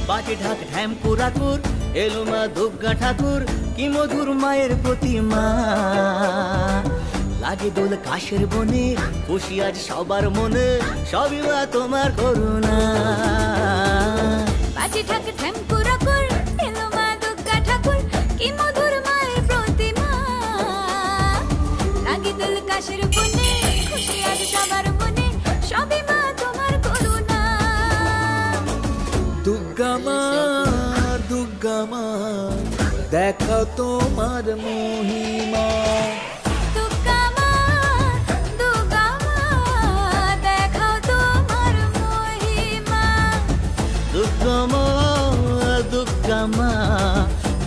বাটি ঢাক ঢ্যাম কুরাকুর এলো মা দুর্গা ঠাকুর কি মধুর মায়ের প্রতিমা লাগে দোল কাশের বনে খুশি আজ সবার মনে সবই মা তোমার করুণা বাটি ঢাক ঢ্যাম কুরাকুর এলো মা দুর্গা ঠাকুর কি মধুর মায়ের প্রতিমা লাগে দোল কাশের বনে খুশি আজ সবার মনে সবই মা তোমার করুণা দুর্গা মা দেখা তোমার মহিমা দুর্গা মা দেখাও তোমার মহিমা দুর্গা মা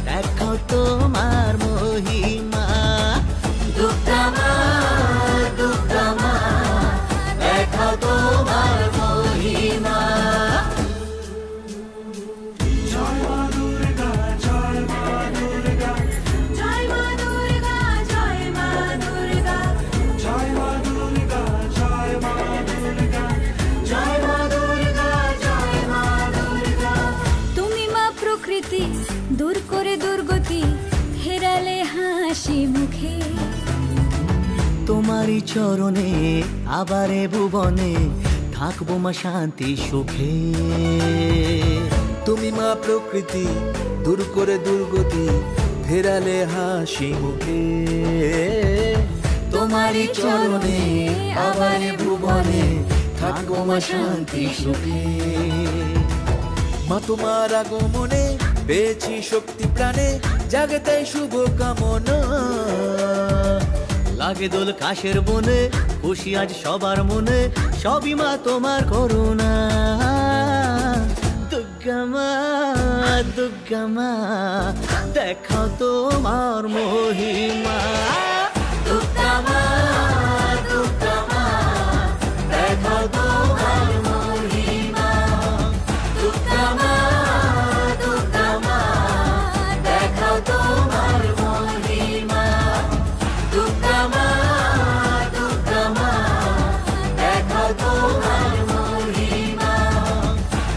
দেখাও তোমার মহিমা দুর্গা মা দেখাও তোমার মহিমা দূর করে দুর্গতি হেরালে হাসি মুখে তোমারই চরণে আবারে ভুবনে থাকবো মা শান্তি সুখে তুমি মা প্রকৃতি দূর করে দুর্গতি ফেরালে হাসি মুখে তোমারই চরণে আবারে ভুবনে থাকবো মা শান্তি সুখে মা তোমার আগমনে পেয়েছি শক্তি প্রাণে জাগতে শুভ কামনা লাগে দোল কাশের বনে খুশি আজ সবার মনে সবই মা তোমার করুণা দুর্গা মা দেখাও তোমার মহিমা দুর্গা মা দেখাও তোমার মহিমা দুর্গা মা দেখাও তোমার মহিমা দুর্গা মা দেখাও তোমার মহিমা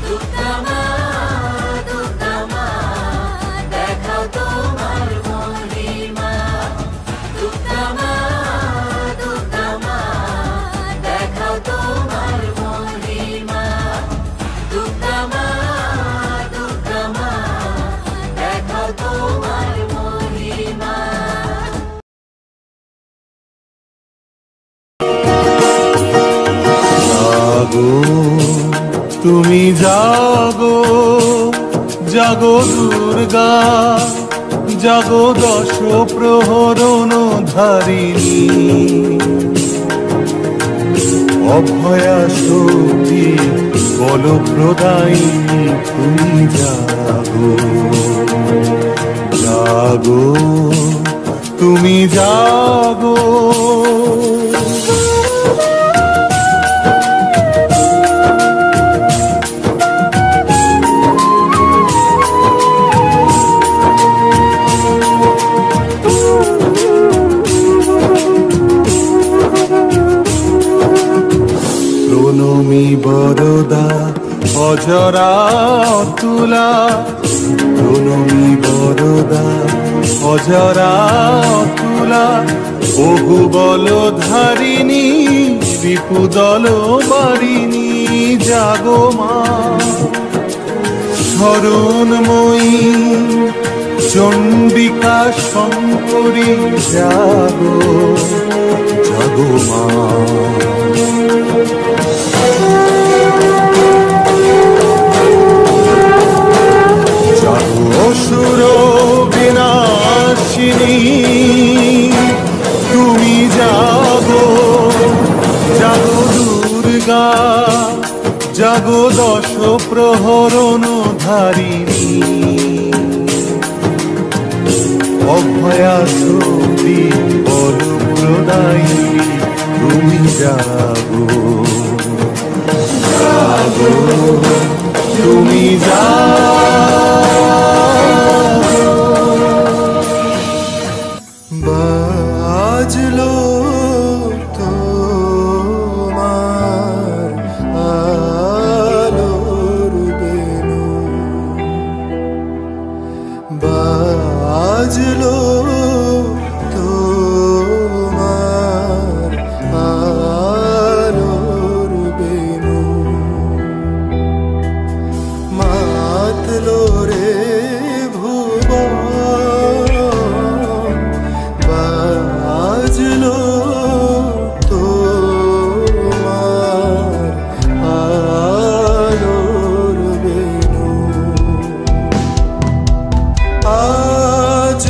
দুর্গা মা দেখাও তোমার মহিমা দুর্গা মা দেখাও তোমার মহিমা দুর্গা মা দেখাও তোমার মহিমা জাগো তুমি জাগো জাগো দুর্গা জাগো দশ প্রহরণ ধারিণী অভয়া শক্তি বল প্রদায়িনী তুমি জাগো জাগো তুমি জাগো প্রণমী বরদা অজরা তুলা প্রণমী বরদা অজরা তুলা বহু বল ধারিণী বিপুদল বারিণী জাগো মা শরণময়ী চণ্ডিকা শঙ্করী জাগো জাগো মা জাগো বিনাশিনী তুমি জাগো জাগো দুর্গা জাগো দশ প্রহরণ ধারিণী অভয়া শ্রুতি বল প্রদায়িনী তুমি জাগো জাগো তুমি জাগো বাজলো তোমার আলোর বেনু বাজলো তোমার আলোর বেনু মাতলো রে ভুবন বাজলো তোমার আলোর বেনু আজ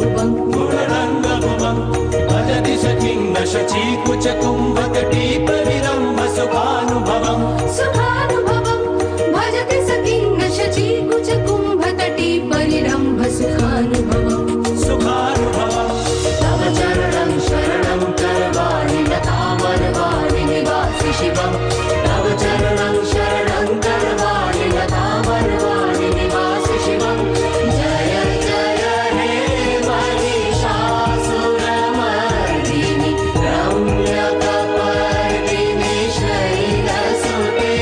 रूपं गुणरङ्गभुवं भजति सखिं न शचीकुचकुम्भतटी प्रविरम्भ सुखानुभवम् सुखानुभवं भजति सखिं न शचीकुचकुम्भतटी परिरम्भ सुखानुभवम् सुखानुभवम् तव चरणं शरणं करवाणि लतामरवाणि निवासि शिवम् तव चरणं शरणं करवाणि लतामरवाणि निवासि शिवम् जय जय हे महिषासुरमर्दिनि रम्यकपर्दिनि शैलसुते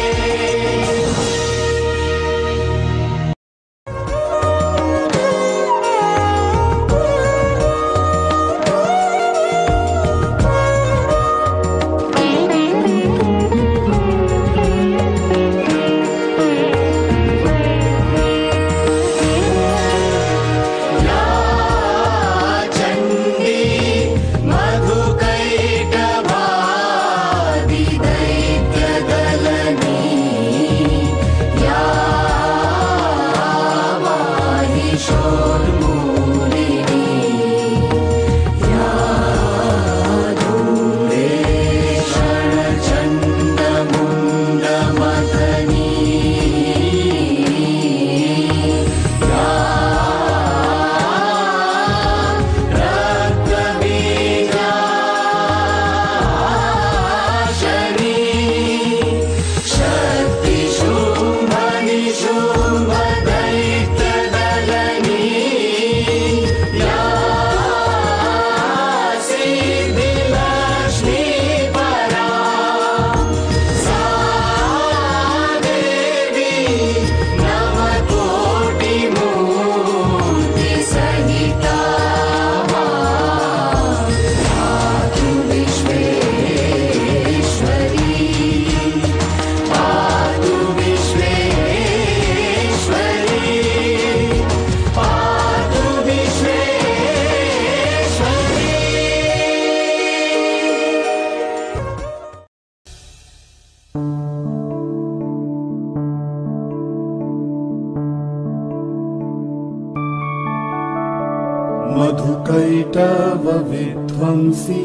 मधुकैटव विध्वंसी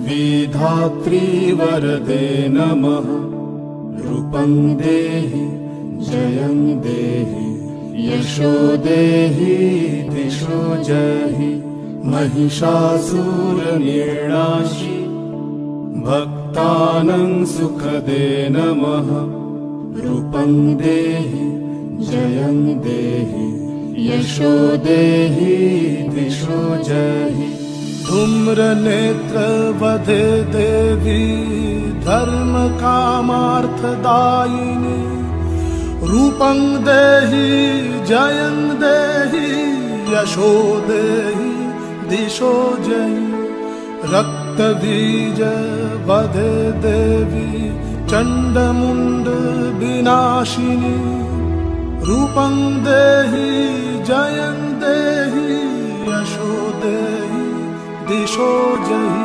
विधात्री वरदे नमः रूपं देहि जयं देहि यशो देहि दिशो जहि महिषासुरनिर्णाशि भक्तानां सुखदे नमः रूपं देहि जयं देहि यशो देहि दिशो जहि धूम्रनेत्र वधे देवी धर्म कामार्थदायिनी रूपं देहि जयं देहि यशो देहि दिशो जहि रक्तबीज वधे देवी चण्डमुण्ड विनाशिनी रूपं देहि जयं देहि यशो देहि दिशो जहि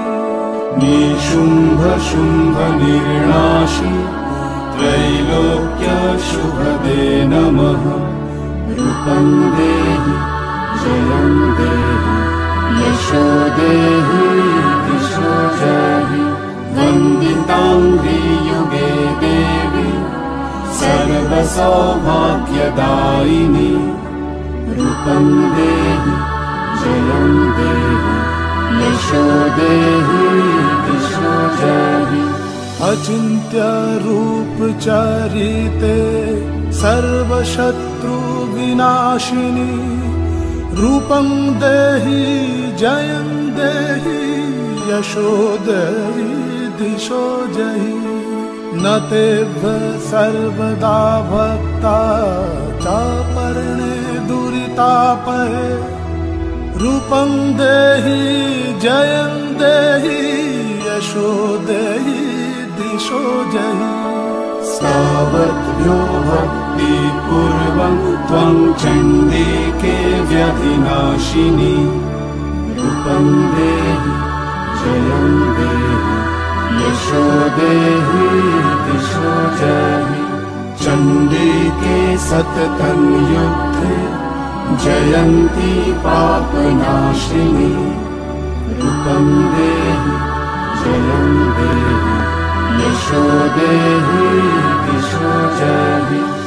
निशुम्भ शुम्भ निर्णाशि त्रैलोक्य शुभदे नमः रूपं देहि जयं देहि यशो देहि दिशो जहि वन्दिताङ्घ्रि युगे देवी सर्वसौभाग्यदायिनी रूपं देहि जयं देहि यशो देहि दिशो जहि अचिन्त्य रूप चरिते सर्वशत्रु विनाशिनी रूपं देहि जयं देहि यशो देहि दिशो जहि न तेभ्य सर्वदा भक्ता चापर्णे दुरितापहे रूपं देहि जयं देहि यशो देहि दिशो जहि सावद्भ्यो भक्तिपूर्वं त्वं चण्डिके व्यधिनाशिनी रूपं देहि जयं देहि यशो देहि दिशो जहि चण्डिके सततं युद्धे जयन्ती पापनाशिनी रूपं देहि जयं देहि यशो देहि दिशो जहि